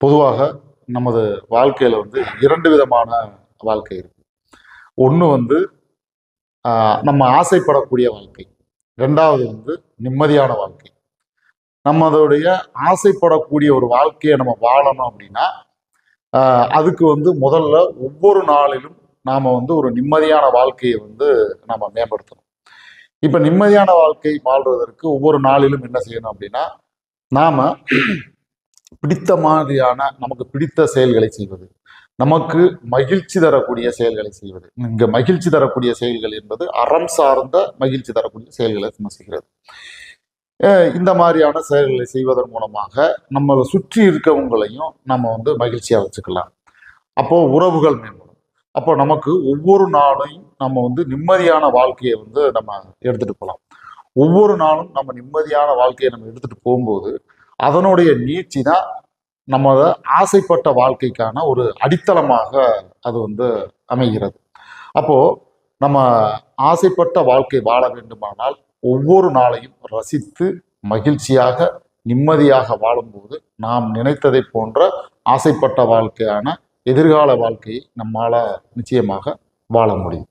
பொதுவாக நமது வாழ்க்கையில் வந்து இரண்டு விதமான வாழ்க்கை இருக்கு. ஒன்று வந்து நம்ம ஆசைப்படக்கூடிய வாழ்க்கை. ரெண்டாவது வந்து நிம்மதியான வாழ்க்கை. நம்ம அதோடைய ஆசைப்படக்கூடிய ஒரு வாழ்க்கையை நம்ம வாழணும் அப்படின்னா அதுக்கு வந்து முதல்ல ஒவ்வொரு நாளிலும் நாம் வந்து ஒரு நிம்மதியான வாழ்க்கையை வந்து நம்ம மேம்படுத்தணும். இப்போ நிம்மதியான வாழ்க்கை வாழ்வதற்கு ஒவ்வொரு நாளிலும் என்ன செய்யணும் அப்படின்னா, நாம் பிடித்த மாதிரியான நமக்கு பிடித்த செயல்களை செய்வது, நமக்கு மகிழ்ச்சி தரக்கூடிய செயல்களை செய்வது. இங்க மகிழ்ச்சி தரக்கூடிய செயல்கள் என்பது அறம் சார்ந்த மகிழ்ச்சி தரக்கூடிய செயல்களை நம்ம செய்கிறது. இந்த மாதிரியான செயல்களை செய்வதன் மூலமாக நம்மளை சுற்றி இருக்கவங்களையும் நம்ம வந்து மகிழ்ச்சியா வச்சுக்கலாம். அப்போ உறவுகள் மேம்படும். அப்போ நமக்கு ஒவ்வொரு நாளையும் நம்ம வந்து நிம்மதியான வாழ்க்கையை வந்து நம்ம எடுத்துட்டு போகலாம். ஒவ்வொரு நாளும் நம்ம நிம்மதியான வாழ்க்கையை நம்ம எடுத்துட்டு போகும்போது அதனுடைய நீட்சி தான் நம்ம ஆசைப்பட்ட வாழ்க்கைக்கான ஒரு அடித்தளமாக அது வந்து அமைகிறது. அப்போ நம்ம ஆசைப்பட்ட வாழ்க்கை வாழ வேண்டுமானால் ஒவ்வொரு நாளையும் ரசித்து மகிழ்ச்சியாக நிம்மதியாக வாழும்போது நாம் நினைத்ததை போன்ற ஆசைப்பட்ட வாழ்க்கையான எதிர்கால வாழ்க்கையை நம்மால நிச்சயமாக வாழ முடியும்.